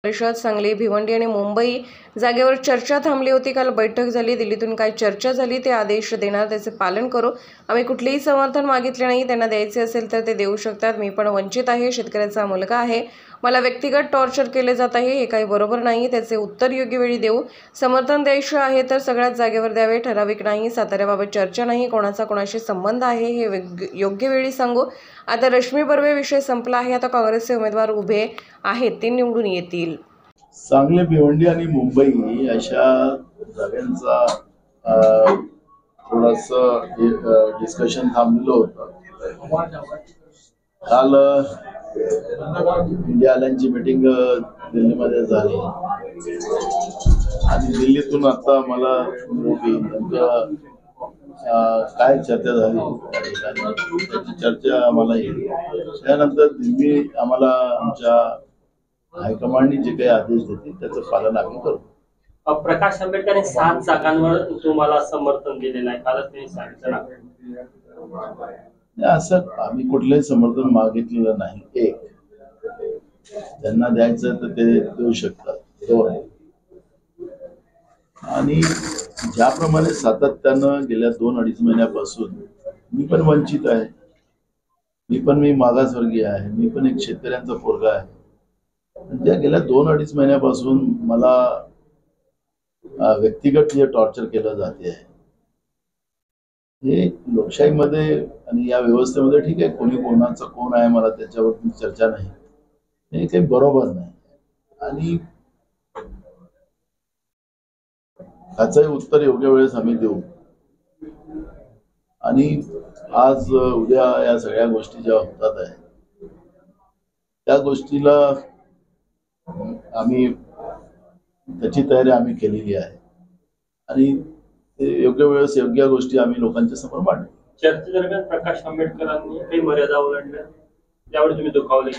परिषद, सांगली, भिवंडी आणि मुंबई जागेवर चर्चा थांबली होती। काल बैठक झाली। दिल्लीतून काय चर्चा झाली ते आदेश देणार, त्याचे पालन करू। आम्ही कुठलेही समर्थन मागितले नाही। त्यांना द्यायचे असेल तर ते देऊ शकतात। मी पण वंचित आहे, शेतकऱ्याचा मुलगा आहे। मला व्यक्तिगत टॉर्चर केले जात आहे, हे काही बरोबर नाही। त्याचे उत्तर योग्य वेळी देऊ। समर्थन द्यायचे आहे तर सगळ्याच जागेवर द्यावे, ठराविक नाही। साताऱ्याबाबत चर्चा नाही, कोणाचा कोणाशी संबंध आहे हे योग्य वेळी सांगू। आता रश्मी बर्वे विषय संपला आहे। आता काँग्रेसचे उमेदवार उभे आहेत, ते निवडून येतील। सांगली, भिवंडी आणि मुंबई अशा जागांचा थोडंसं डिस्कशन थांबलेलं होतं। काल इंडिया आयलांची मीटिंग दिल्लीमध्ये झाली आणि दिल्लीतून आता मला नेमकं काय चर्चा झाली त्याची चर्चा आम्हाला येईल। त्यानंतर दिल्ली आम्हाला आमच्या हायकमांडनी जे काही आदेश देतील त्याचं पालन आम्ही करू। प्रकाश आंबेडकरांनी 7 जागांवर तुम्हाला समर्थन दिलेलं आहे, कालच त्यांनी सांगितलं। असं आम्ही कुठलंही समर्थन मागितलेलं नाही। एक, त्यांना द्यायचं तर ते देऊ शकतात। 2, आणि ज्याप्रमाणे सातत्यानं गेल्या 2-2.5 महिन्यापासून मी पण वंचित आहे, मी मागासवर्गीय आहे, मी पण एक शेतकऱ्यांचा पोरगा आहे। म्हणजे गेल्या 2-2.5 महिन्यापासून मला व्यक्तिगत जे टॉर्चर केलं जाते आहे, हे लोकशाहीमध्ये आणि या व्यवस्थेमध्ये ठीक आहे, कोणी कोणाचं कोण आहे मला त्याच्यावरती चर्चा नाही, हे काही बरोबर नाही। आणि त्याचंही उत्तर योग्य वेळेस आम्ही देऊ। आणि आज उद्या या सगळ्या गोष्टी ज्या होतात आहे त्या गोष्टीला आम्ही त्याची तयारी आम्ही केलेली आहे आणि योग्य वेळेस योग्य गोष्टी आम्ही लोकांच्या समोर मांडू। चर्चेदरम्यान प्रकाश आंबेडकरांनी काही मर्यादा ओलांडल्या, त्यावर तुम्ही दुखावले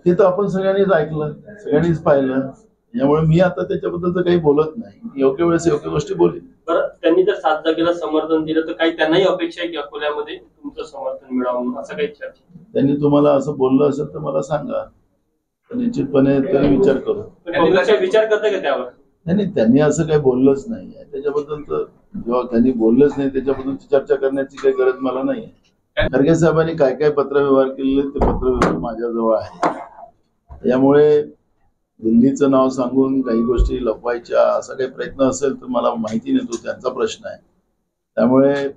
ते तर आपण सगळ्यांनीच ऐकलं, सगळ्यांनीच पाहिलं। त्यामुळे मी आता त्याच्याबद्दल काही बोलत नाही, योग्य वेळेस योग्य गोष्टी बोलेन। बरं, त्यांनी जर 7 जागेला समर्थन दिलं तर काही त्यांनाही अपेक्षा आहे की अकोल्यामध्ये तुमचं समर्थन मिळावं, असं काही चर्चा? त्यांनी तुम्हाला असं बोललं असेल तर मला सांगा, निश्चितपणे ते विचार करू। विचार करता का त्यावर? नाही, त्यांनी असं काही बोललंच नाही आहे। त्याच्याबद्दल तर जेव्हा त्यांनी बोललंच नाही त्याच्याबद्दल चर्चा करण्याची काही गरज मला नाही आहे। खरगे साहेबांनी काय काय पत्रव्यवहार केलेले ते पत्रव्यवहार माझ्याजवळ आहे। त्यामुळे दिल्लीचं नाव सांगून काही गोष्टी लपवायच्या असा काही प्रयत्न असेल तर मला माहिती नाही, तो त्यांचा प्रश्न आहे। त्यामुळे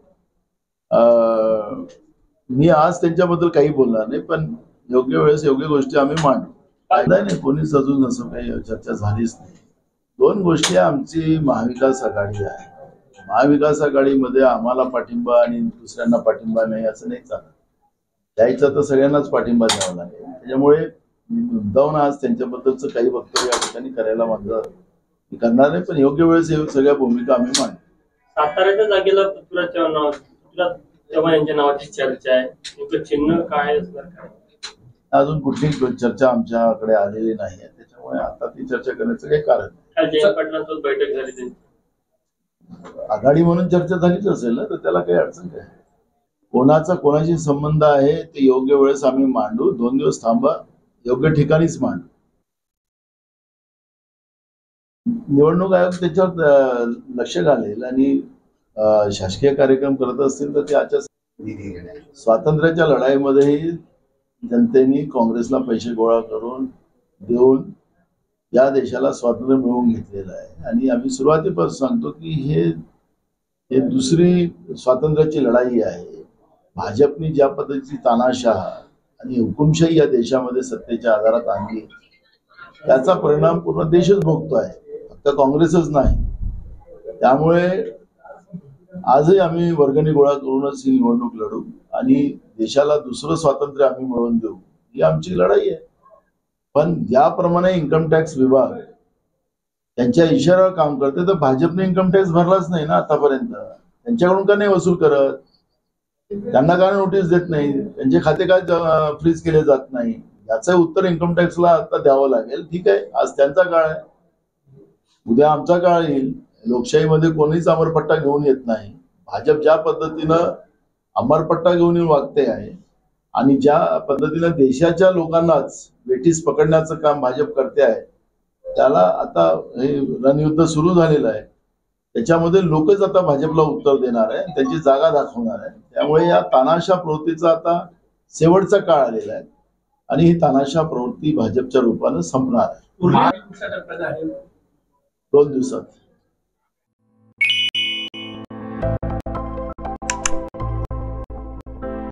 मी आज त्यांच्याबद्दल काही बोलणार नाही, पण योग्य वेळेस योग्य गोष्टी आम्ही मांडू। नाही, कोणीच अजून असं काही चर्चा झालीच नाही। 2 गोष्टी, आमची महाविकास आघाडी आहे। महाविकास आघाडीमध्ये आम्हाला पाठिंबा आणि दुसऱ्यांना पाठिंबा नाही असं नाही चालत, द्यायचा तर सगळ्यांनाच पाठिंबा द्यावा लागेल। त्याच्यामुळे मी मुद्दामून आज त्यांच्याबद्दलचं काही वक्तव्य या ठिकाणी करायला मी करणार नाही, पण योग्य वेळेस सगळ्या भूमिका आम्ही मांडू। साताऱ्याच्या जागेला पृथ्वीराज चव्हाण यांच्या नावाची चर्चा आहे, नेमकं चिन्ह काय असणार काय? अजून कुठलीही चर्चा आमच्याकडे आलेली नाही आहे, त्याच्यामुळे आता ती चर्चा करण्याचं काही कारण नाही। जयंत पाटलांसोबत बैठक झाली त्यांची, आघाडी म्हणून चर्चा झालीच असेल ना, तर त्याला काही अडचण काय? कोणाचा कोणाशी संबंध आहे ते योग्य वेळेस आम्ही मांडू। 2 दिवस थांबा, योग्य ठिकाणीच मांडू। निवडणूक आयोग त्याच्यावर लक्ष घालेल आणि शासकीय कार्यक्रम करत असतील तर ते स्वातंत्र्याच्या लढाईमध्येही जनतेने काँग्रेसला पैसे गोळा करून देऊन या देशाला स्वातंत्र्य मिळवून घेतलेलं आहे। आणि आम्ही सुरुवातीपासून सांगतो की हे दुसरी स्वातंत्र्याची लढाई आहे। भाजपने ज्या पद्धतीची तानाशाह आणि हुकुमशाही या देशामध्ये सत्तेच्या आधारात आणली, त्याचा परिणाम पूर्ण देशच भोगतो आहे, फक्त काँग्रेसच नाही। त्यामुळे आजही आम्ही वर्गणी गोळा करूनच ही निवडणूक लढू आणि देशाला दुसरं स्वातंत्र्य आम्ही मिळवून देऊ, ही आमची लढाई आहे। पण ज्याप्रमाणे इन्कम टॅक्स विभाग त्यांच्या इशाऱ्यावर काम करते, तर भाजपने इन्कम टॅक्स भरलाच नाही ना आतापर्यंत। त्यांच्याकडून का नाही वसूल करत? त्यांना का नोटीस देत नाही? त्यांचे खाते काय फ्रीज केले जात नाही? याचं उत्तर इन्कम टॅक्सला आता द्यावं लागेल। ठीक आहे, आज त्यांचा काळ आहे, उद्या आमचा काळ येईल। लोकशाहीमध्ये कोणीच अमरपट्टा घेऊन येत नाही। भाजप ज्या पद्धतीनं अमरपट्टा घेऊन वागते आहे आणि ज्या पद्धतीने देशाच्या लोकांनाच वेठीस पकडण्याचं काम भाजप करते आहे, त्याला आता हे रणयुद्ध सुरू झालेलं आहे. त्याच्यामध्ये लोकच आता भाजपला उत्तर देणार आहे, त्यांची जागा दाखवणार आहे. त्यामुळे या तानाशा प्रवृत्तीचा आता शेवटचा काळ आलेला आहे आणि ही तानाशा प्रवृत्ती भाजपच्या रूपानं संपणार आहे 2 दिवसात. 2 दिवसात.